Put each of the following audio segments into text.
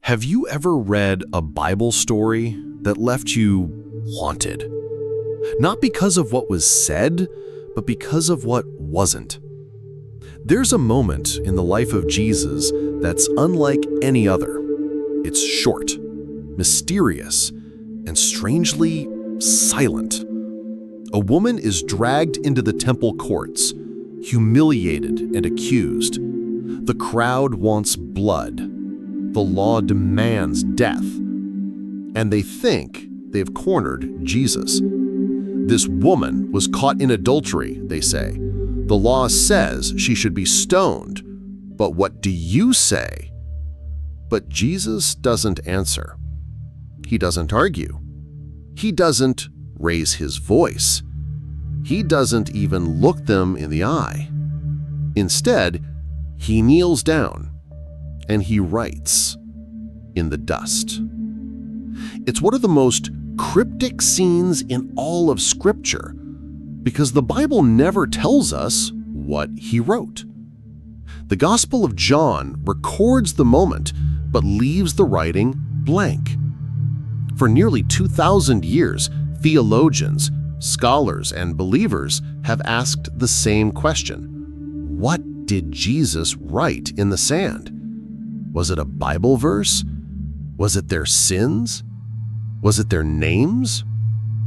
Have you ever read a Bible story that left you haunted? Not because of what was said, but because of what wasn't. There's a moment in the life of Jesus that's unlike any other. It's short, mysterious, and strangely silent. A woman is dragged into the temple courts, humiliated and accused. The crowd wants blood. The law demands death. And they think they've cornered Jesus. This woman was caught in adultery, they say. The law says she should be stoned. But what do you say? But Jesus doesn't answer. He doesn't argue. He doesn't raise his voice. He doesn't even look them in the eye. Instead, he kneels down and he writes in the dust. It's one of the most cryptic scenes in all of Scripture because the Bible never tells us what he wrote. The Gospel of John records the moment but leaves the writing blank. For nearly 2,000 years, theologians, scholars, and believers have asked the same question. What did Jesus write in the sand? Was it a Bible verse? Was it their sins? Was it their names?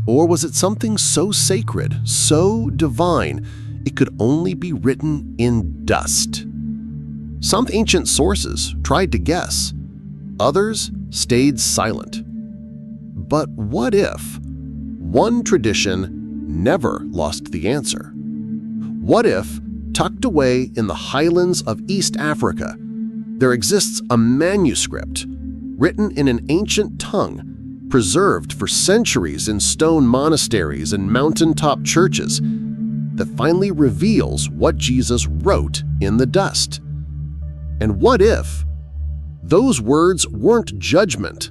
Or was it something so sacred, so divine, it could only be written in dust? Some ancient sources tried to guess. Others stayed silent. But what if one tradition never lost the answer? What if, tucked away in the highlands of East Africa, there exists a manuscript written in an ancient tongue, preserved for centuries in stone monasteries and mountaintop churches, that finally reveals what Jesus wrote in the dust? And what if those words weren't judgment,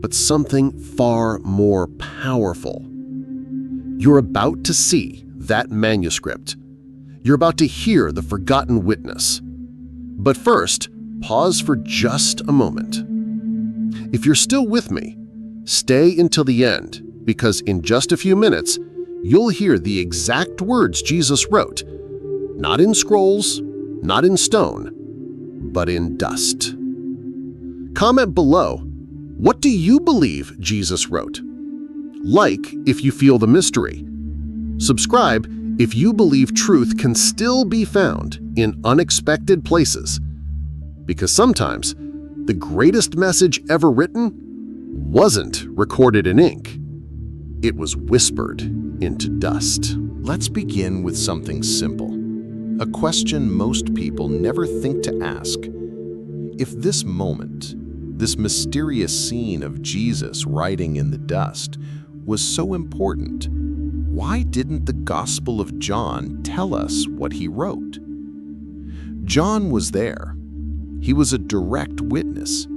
but something far more powerful? You're about to see that manuscript. You're about to hear the forgotten witness. But first, pause for just a moment. If you're still with me, stay until the end, because in just a few minutes, you'll hear the exact words Jesus wrote, not in scrolls, not in stone, but in dust. Comment below, what do you believe Jesus wrote? Like if you feel the mystery. Subscribe if you believe truth can still be found in unexpected places. Because sometimes the greatest message ever written wasn't recorded in ink. It was whispered into dust. Let's begin with something simple, a question most people never think to ask. If this moment, this mysterious scene of Jesus writing in the dust, was so important, why didn't the Gospel of John tell us what he wrote? John was there. He was a direct witness.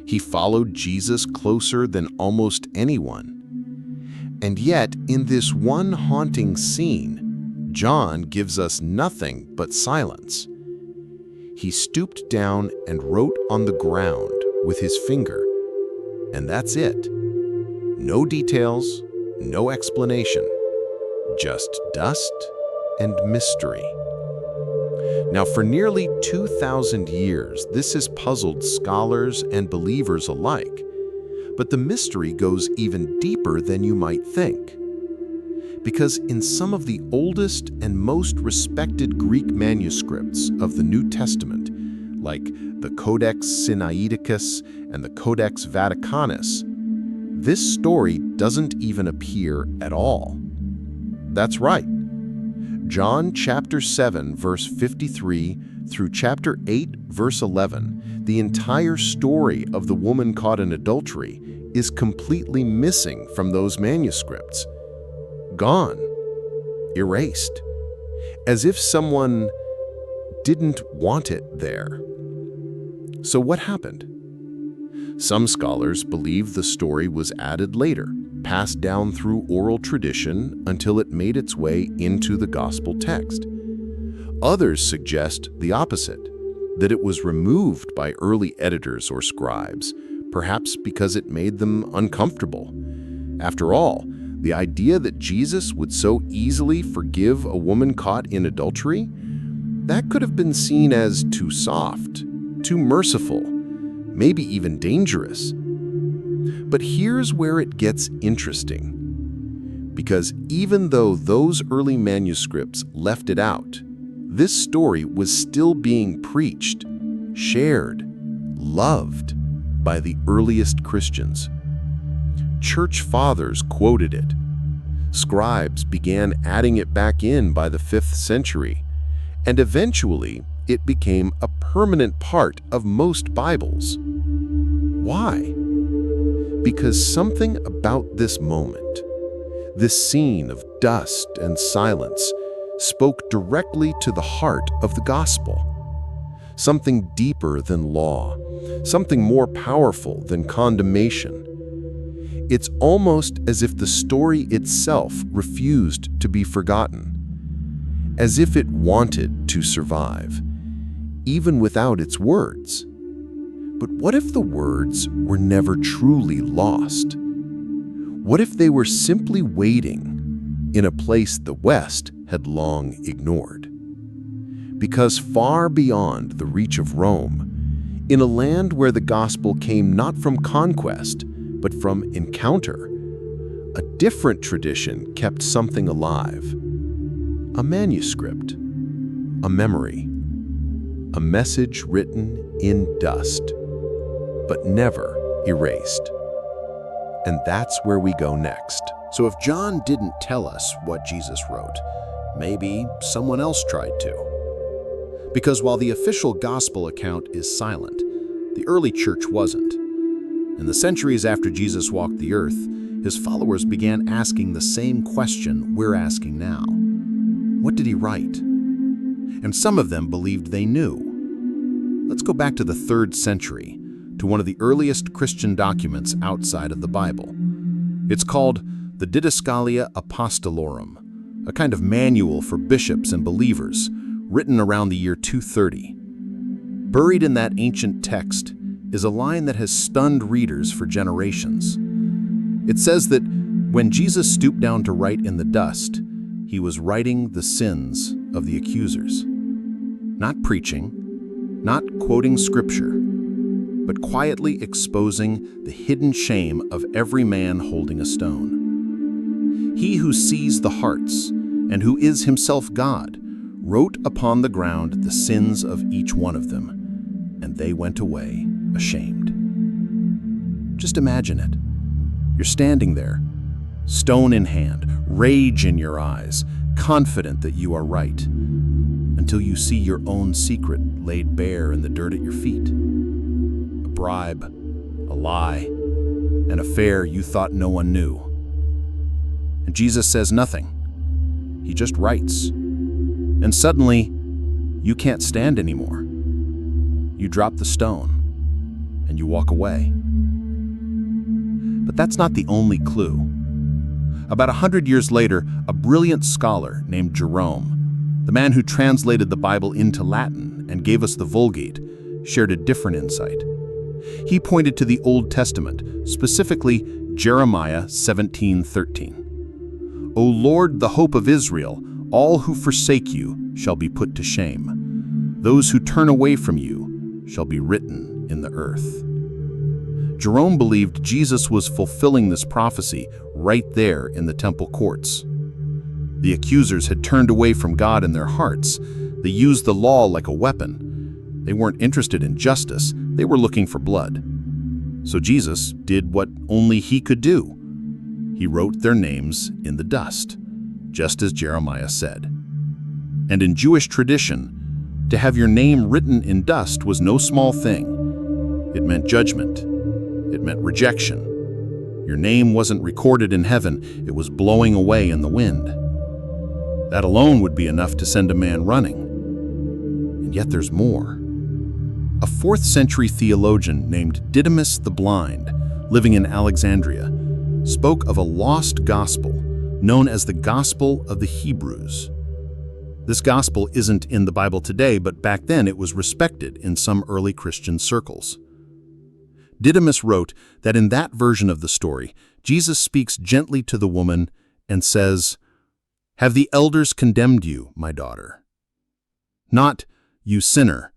He followed Jesus closer than almost anyone. And yet, in this one haunting scene, John gives us nothing but silence. He stooped down and wrote on the ground with his finger, and that's it. No details, no explanation, just dust and mystery. Now, for nearly 2,000 years, this has puzzled scholars and believers alike. But the mystery goes even deeper than you might think. Because in some of the oldest and most respected Greek manuscripts of the New Testament, like the Codex Sinaiticus and the Codex Vaticanus, this story doesn't even appear at all. That's right. John chapter 7, verse 53 through chapter 8, verse 11, the entire story of the woman caught in adultery is completely missing from those manuscripts. Gone. Erased. As if someone didn't want it there. So what happened? Some scholars believe the story was added later, passed down through oral tradition until it made its way into the gospel text. Others suggest the opposite, that it was removed by early editors or scribes, perhaps because it made them uncomfortable. After all, the idea that Jesus would so easily forgive a woman caught in adultery, that could have been seen as too soft, too merciful, maybe even dangerous. But here's where it gets interesting. Because even though those early manuscripts left it out, this story was still being preached, shared, loved by the earliest Christians. Church fathers quoted it. Scribes began adding it back in by the 5th century, and eventually it became a permanent part of most Bibles. Why? Because something about this moment, this scene of dust and silence, spoke directly to the heart of the gospel. Something deeper than law, something more powerful than condemnation. It's almost as if the story itself refused to be forgotten, as if it wanted to survive, even without its words. But what if the words were never truly lost? What if they were simply waiting in a place the West had long ignored? Because far beyond the reach of Rome, in a land where the gospel came not from conquest, but from encounter, a different tradition kept something alive. A manuscript, a memory, a message written in dust, but never erased. And that's where we go next. So if John didn't tell us what Jesus wrote, maybe someone else tried to. Because while the official gospel account is silent, the early church wasn't. In the centuries after Jesus walked the earth, his followers began asking the same question we're asking now. What did he write? And some of them believed they knew. Let's go back to the 3rd century, to one of the earliest Christian documents outside of the Bible. It's called the Didascalia Apostolorum, a kind of manual for bishops and believers, written around the year 230. Buried in that ancient text is a line that has stunned readers for generations. It says that when Jesus stooped down to write in the dust, he was writing the sins of the accusers. Not preaching, not quoting scripture, but quietly exposing the hidden shame of every man holding a stone. He who sees the hearts and who is himself God wrote upon the ground the sins of each one of them, and they went away ashamed. Just imagine it. You're standing there, stone in hand, rage in your eyes, confident that you are right, until you see your own secret laid bare in the dirt at your feet. A bribe, a lie, an affair you thought no one knew. And Jesus says nothing. He just writes. And suddenly, you can't stand anymore. You drop the stone, and you walk away. But that's not the only clue. About 100 years later, a brilliant scholar named Jerome, the man who translated the Bible into Latin and gave us the Vulgate, shared a different insight. He pointed to the Old Testament, specifically Jeremiah 17:13. O Lord, the hope of Israel, all who forsake you shall be put to shame. Those who turn away from you shall be written in the earth. Jerome believed Jesus was fulfilling this prophecy right there in the temple courts. The accusers had turned away from God in their hearts. They used the law like a weapon. They weren't interested in justice. They were looking for blood. So Jesus did what only he could do. He wrote their names in the dust, just as Jeremiah said. And in Jewish tradition, to have your name written in dust was no small thing. It meant judgment. It meant rejection. Your name wasn't recorded in heaven, it was blowing away in the wind. That alone would be enough to send a man running. And yet there's more. A 4th century theologian named Didymus the Blind, living in Alexandria, spoke of a lost gospel known as the Gospel of the Hebrews. This gospel isn't in the Bible today, but back then it was respected in some early Christian circles. Didymus wrote that in that version of the story, Jesus speaks gently to the woman and says, "Have the elders condemned you, my daughter? Not, you sinner,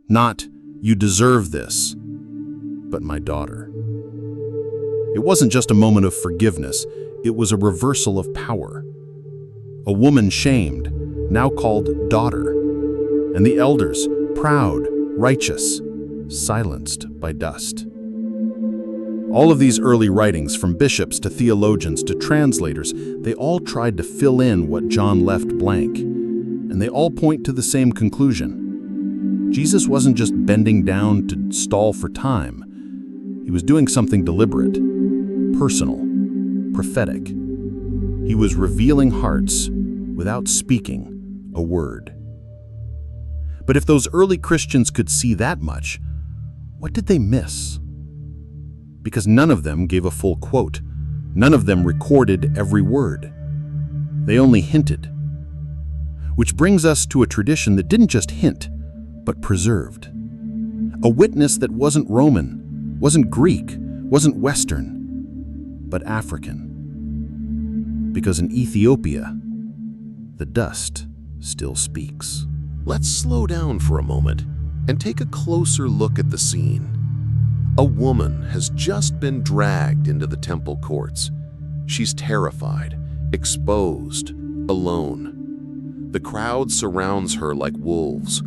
not, you deserve this, but my daughter." It wasn't just a moment of forgiveness, it was a reversal of power. A woman shamed, now called daughter, and the elders, proud, righteous, silenced by dust. All of these early writings, from bishops to theologians to translators, they all tried to fill in what John left blank, and they all point to the same conclusion. Jesus wasn't just bending down to stall for time. He was doing something deliberate, personal, prophetic. He was revealing hearts without speaking a word. But if those early Christians could see that much, what did they miss? Because none of them gave a full quote. None of them recorded every word. They only hinted. Which brings us to a tradition that didn't just hint, but preserved. A witness that wasn't Roman, wasn't Greek, wasn't Western, but African. Because in Ethiopia, the dust still speaks. Let's slow down for a moment and take a closer look at the scene. A woman has just been dragged into the temple courts. She's terrified, exposed, alone. The crowd surrounds her like wolves.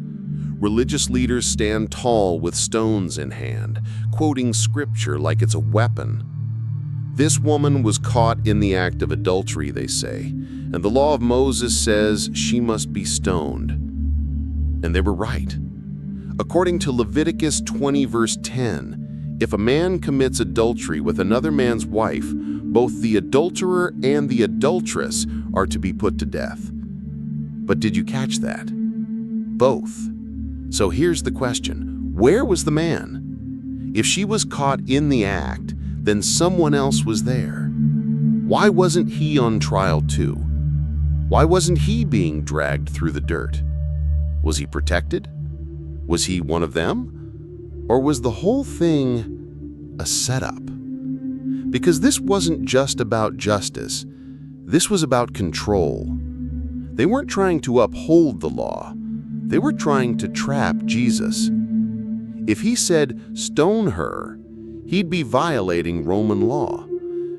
Religious leaders stand tall with stones in hand, quoting scripture like it's a weapon. This woman was caught in the act of adultery, they say, and the law of Moses says she must be stoned. And they were right. According to Leviticus 20 verse 10, if a man commits adultery with another man's wife, both the adulterer and the adulteress are to be put to death. But did you catch that? Both. So here's the question. Where was the man? If she was caught in the act, then someone else was there. Why wasn't he on trial too? Why wasn't he being dragged through the dirt? Was he protected? Was he one of them? Or was the whole thing a setup? Because this wasn't just about justice. This was about control. They weren't trying to uphold the law. They were trying to trap Jesus. If he said, "Stone her," he'd be violating Roman law,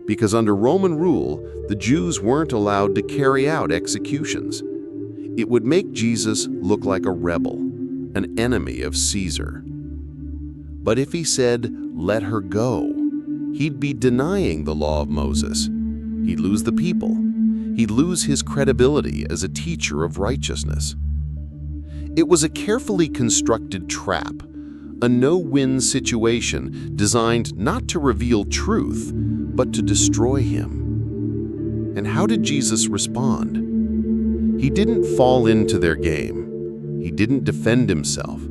because under Roman rule, the Jews weren't allowed to carry out executions. It would make Jesus look like a rebel, an enemy of Caesar. But if he said, "Let her go," he'd be denying the law of Moses. He'd lose the people. He'd lose his credibility as a teacher of righteousness. It was a carefully constructed trap, a no-win situation designed not to reveal truth, but to destroy him. And how did Jesus respond? He didn't fall into their game. He didn't defend himself.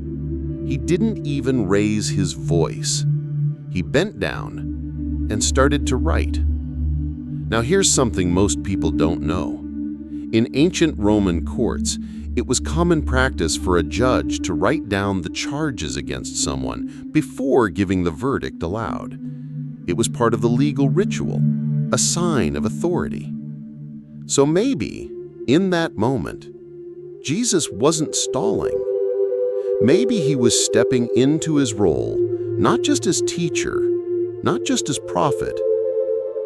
He didn't even raise his voice. He bent down and started to write. Now here's something most people don't know. In ancient Roman courts, it was common practice for a judge to write down the charges against someone before giving the verdict aloud. It was part of the legal ritual, a sign of authority. So maybe, in that moment, Jesus wasn't stalling. Maybe he was stepping into his role, not just as teacher, not just as prophet,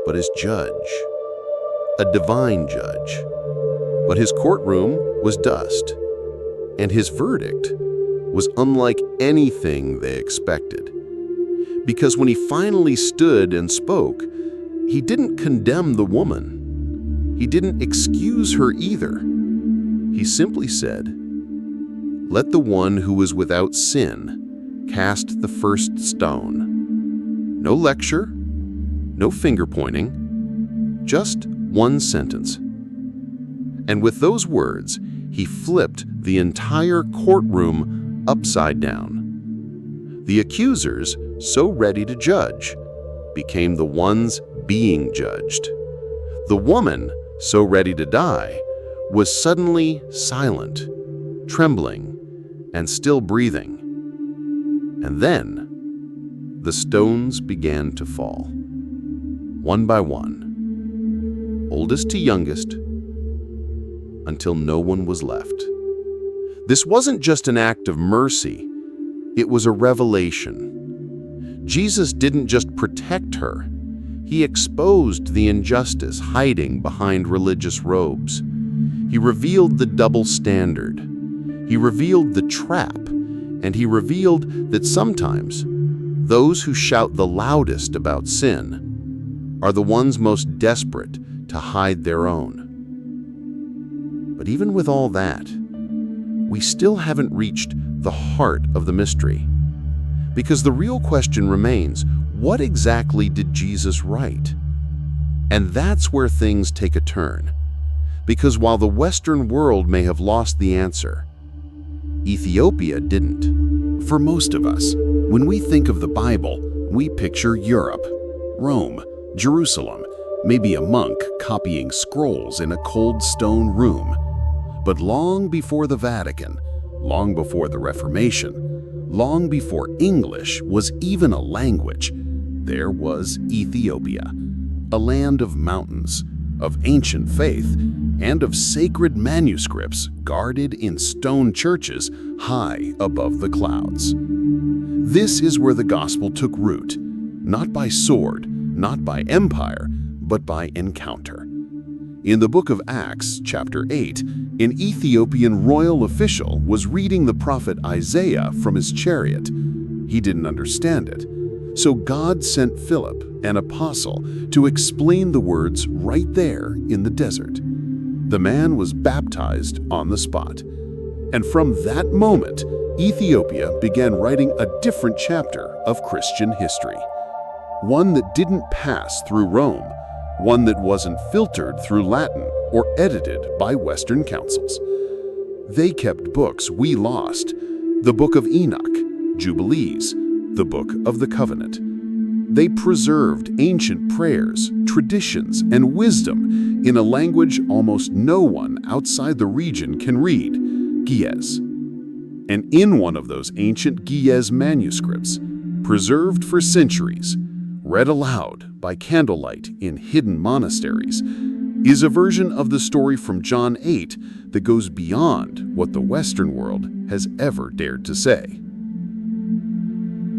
but as judge, a divine judge. But his courtroom was dust, and his verdict was unlike anything they expected. Because when he finally stood and spoke, he didn't condemn the woman. He didn't excuse her either. He simply said, "Let the one who is without sin cast the first stone." No lecture, no finger pointing, just one sentence. And with those words, he flipped the entire courtroom upside down. The accusers, so ready to judge, became the ones being judged. The woman, so ready to die, was suddenly silent, trembling, and still breathing. And then the stones began to fall, one by one, oldest to youngest, until no one was left. This wasn't just an act of mercy, it was a revelation. Jesus didn't just protect her, he exposed the injustice hiding behind religious robes. He revealed the double standard. He revealed the trap, and he revealed that sometimes those who shout the loudest about sin are the ones most desperate to hide their own. But even with all that, we still haven't reached the heart of the mystery. Because the real question remains, what exactly did Jesus write? And that's where things take a turn. Because while the Western world may have lost the answer, Ethiopia didn't. For most of us, when we think of the Bible, we picture Europe, Rome, Jerusalem, maybe a monk copying scrolls in a cold stone room. But long before the Vatican, long before the Reformation, long before English was even a language, there was Ethiopia, a land of mountains, of ancient faith, and of sacred manuscripts guarded in stone churches high above the clouds. This is where the gospel took root, not by sword, not by empire, but by encounter. In the book of Acts, chapter 8, an Ethiopian royal official was reading the prophet Isaiah from his chariot. He didn't understand it, so God sent Philip, an apostle, to explain the words right there in the desert. The man was baptized on the spot. And from that moment, Ethiopia began writing a different chapter of Christian history. One that didn't pass through Rome, one that wasn't filtered through Latin or edited by Western councils. They kept books we lost, the Book of Enoch, Jubilees, the Book of the Covenant. They preserved ancient prayers, traditions, and wisdom in a language almost no one outside the region can read, Ge'ez. And in one of those ancient Ge'ez manuscripts, preserved for centuries, read aloud by candlelight in hidden monasteries, is a version of the story from John 8 that goes beyond what the Western world has ever dared to say.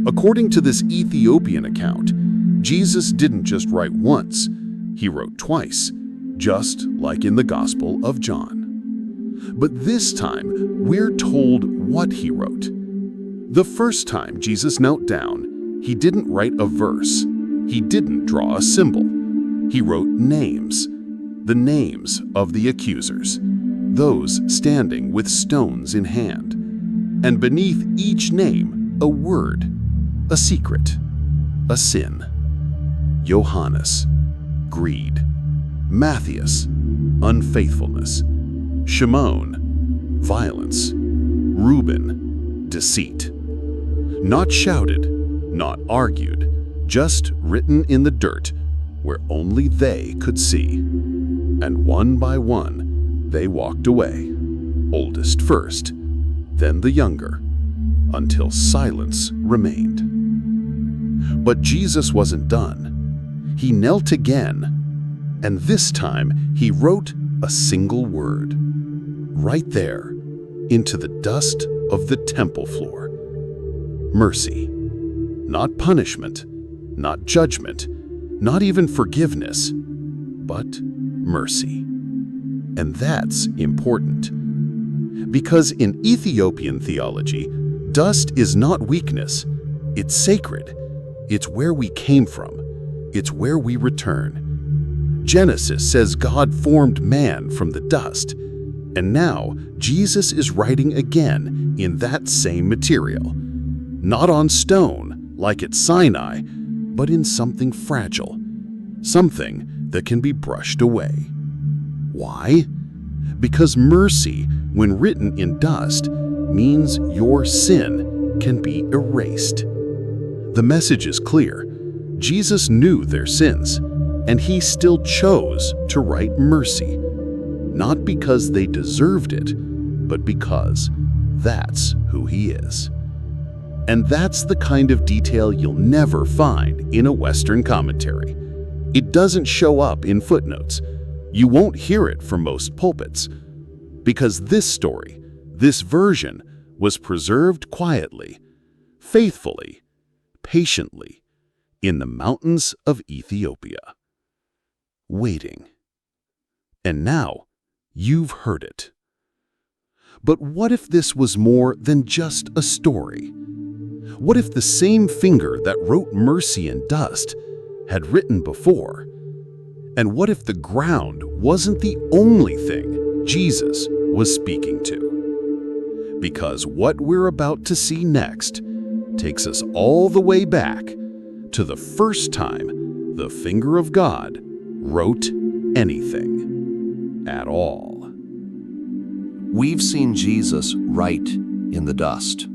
According to this Ethiopian account, Jesus didn't just write once, he wrote twice, just like in the Gospel of John. But this time, we're told what he wrote. The first time Jesus knelt down, he didn't write a verse. He didn't draw a symbol. He wrote names, the names of the accusers, those standing with stones in hand. And beneath each name, a word, a secret, a sin. Johannes, greed. Matthias, unfaithfulness. Shimon, violence. Reuben, deceit. Not shouted, not argued, just written in the dirt where only they could see. And one by one, they walked away, oldest first, then the younger, until silence remained. But Jesus wasn't done. He knelt again, and this time he wrote a single word, right there, into the dust of the temple floor. Mercy. Not punishment, not judgment, not even forgiveness, but mercy. And that's important. Because in Ethiopian theology, dust is not weakness, it's sacred. It's where we came from. It's where we return. Genesis says God formed man from the dust, and now Jesus is writing again in that same material. Not on stone, like at Sinai, but in something fragile, something that can be brushed away. Why? Because mercy, when written in dust, means your sin can be erased. The message is clear. Jesus knew their sins, and he still chose to write mercy. not because they deserved it, but because that's who he is. And that's the kind of detail you'll never find in a Western commentary. It doesn't show up in footnotes. You won't hear it from most pulpits. Because this story, this version, was preserved quietly, faithfully, patiently, in the mountains of Ethiopia. Waiting. And now, you've heard it. But what if this was more than just a story? What if the same finger that wrote mercy in dust had written before? And what if the ground wasn't the only thing Jesus was speaking to? Because what we're about to see next takes us all the way back to the first time the finger of God wrote anything at all. We've seen Jesus write in the dust.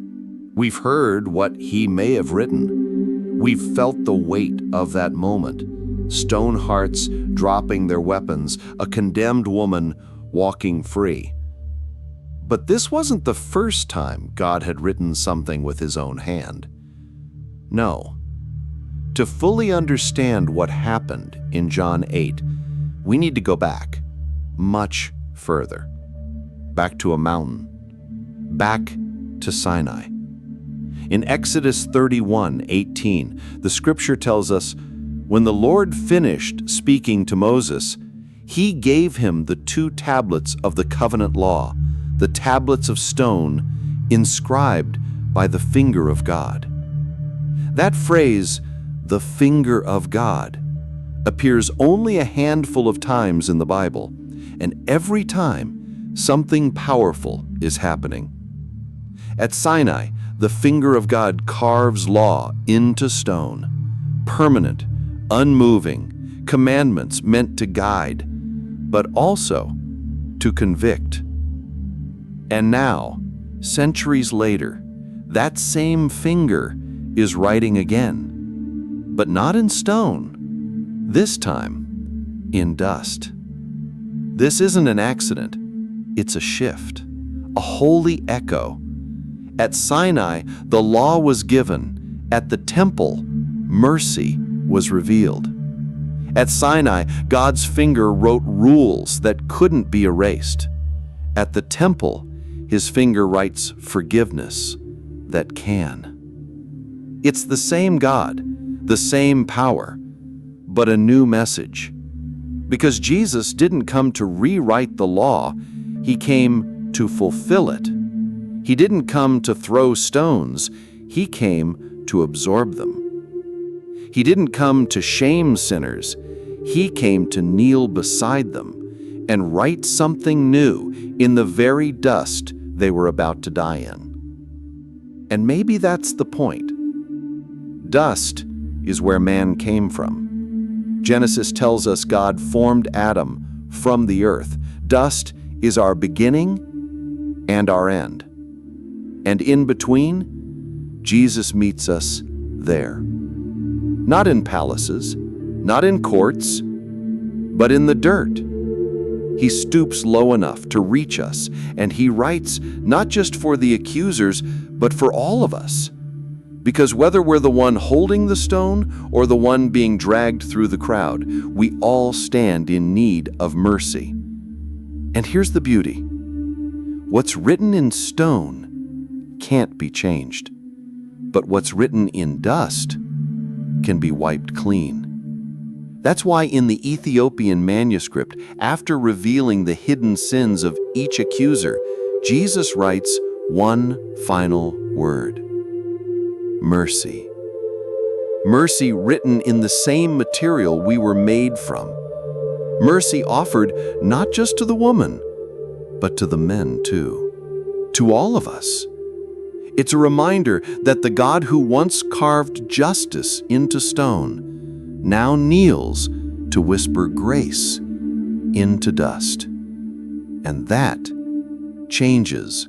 We've heard what he may have written. We've felt the weight of that moment. Stone hearts dropping their weapons, a condemned woman walking free. But this wasn't the first time God had written something with his own hand. No. To fully understand what happened in John 8, we need to go back, much further. Back to a mountain. Back to Sinai. In Exodus 31:18, the scripture tells us, when the Lord finished speaking to Moses, he gave him the 2 tablets of the covenant law, the tablets of stone inscribed by the finger of God. That phrase, the finger of God, appears only a handful of times in the Bible, and every time something powerful is happening. At Sinai, the finger of God carves law into stone, permanent, unmoving, commandments meant to guide, but also to convict. And now, centuries later, that same finger is writing again, but not in stone, this time in dust. This isn't an accident, it's a shift, a holy echo. At Sinai, the law was given. At the temple, mercy was revealed. At Sinai, God's finger wrote rules that couldn't be erased. At the temple, his finger writes forgiveness that can. It's the same God, the same power, but a new message. Because Jesus didn't come to rewrite the law, he came to fulfill it. He didn't come to throw stones, he came to absorb them. He didn't come to shame sinners, he came to kneel beside them and write something new in the very dust they were about to die in. And maybe that's the point. Dust is where man came from. Genesis tells us God formed Adam from the earth. Dust is our beginning and our end. And in between, Jesus meets us there. Not in palaces, not in courts, but in the dirt. He stoops low enough to reach us, and he writes not just for the accusers, but for all of us. Because whether we're the one holding the stone or the one being dragged through the crowd, we all stand in need of mercy. And here's the beauty. What's written in stone can't be changed, but what's written in dust can be wiped clean. That's why in the Ethiopian manuscript, after revealing the hidden sins of each accuser, Jesus writes one final word: mercy. Mercy written in the same material we were made from. Mercy offered not just to the woman, but to the men too. To all of us. It's a reminder that the God who once carved justice into stone now kneels to whisper grace into dust. And that changes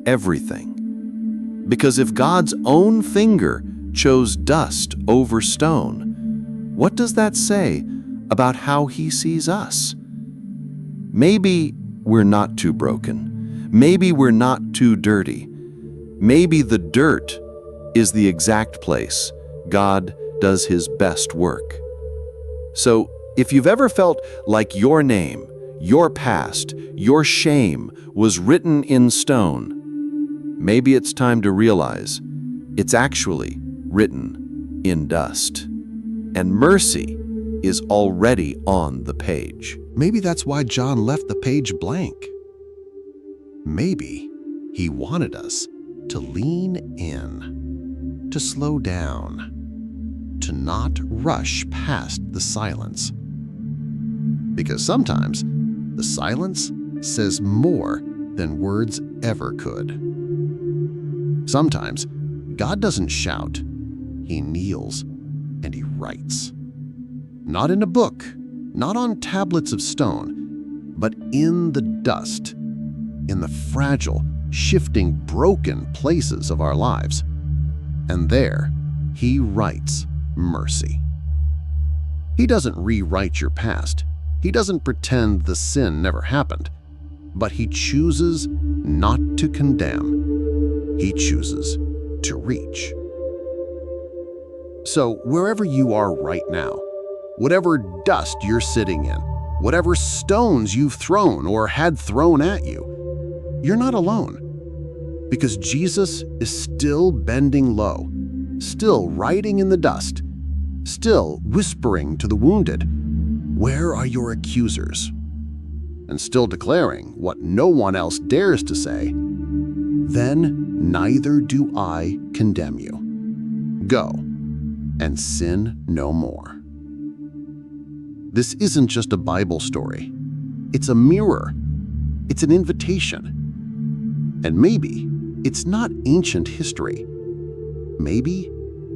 everything. Because if God's own finger chose dust over stone, what does that say about how he sees us? Maybe we're not too broken. Maybe we're not too dirty. Maybe the dirt is the exact place God does his best work. So, if you've ever felt like your name, your past, your shame was written in stone, maybe it's time to realize it's actually written in dust. And mercy is already on the page. Maybe that's why John left the page blank. Maybe he wanted us to lean in, to slow down, to not rush past the silence. Because sometimes the silence says more than words ever could. Sometimes God doesn't shout, he kneels and he writes. Not in a book, not on tablets of stone, but in the dust, in the fragile, shifting, broken places of our lives. And there, he writes mercy. He doesn't rewrite your past. He doesn't pretend the sin never happened, but he chooses not to condemn. He chooses to reach. So wherever you are right now, whatever dust you're sitting in, whatever stones you've thrown or had thrown at you, you're not alone. Because Jesus is still bending low, still writing in the dust, still whispering to the wounded, "Where are your accusers?" And still declaring what no one else dares to say, "Then neither do I condemn you. Go and sin no more." This isn't just a Bible story. It's a mirror. It's an invitation. And maybe it's not ancient history. Maybe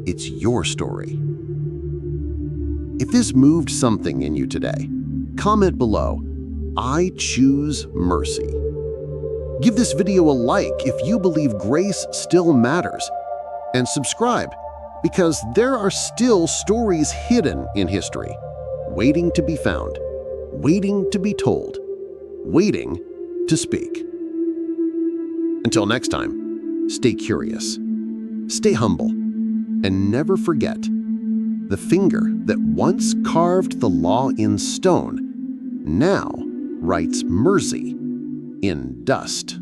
it's your story. If this moved something in you today, comment below, "I choose mercy." Give this video a like if you believe grace still matters. And subscribe, because there are still stories hidden in history, waiting to be found, waiting to be told, waiting to speak. Until next time, stay curious, stay humble, and never forget, the finger that once carved the law in stone now writes mercy in dust.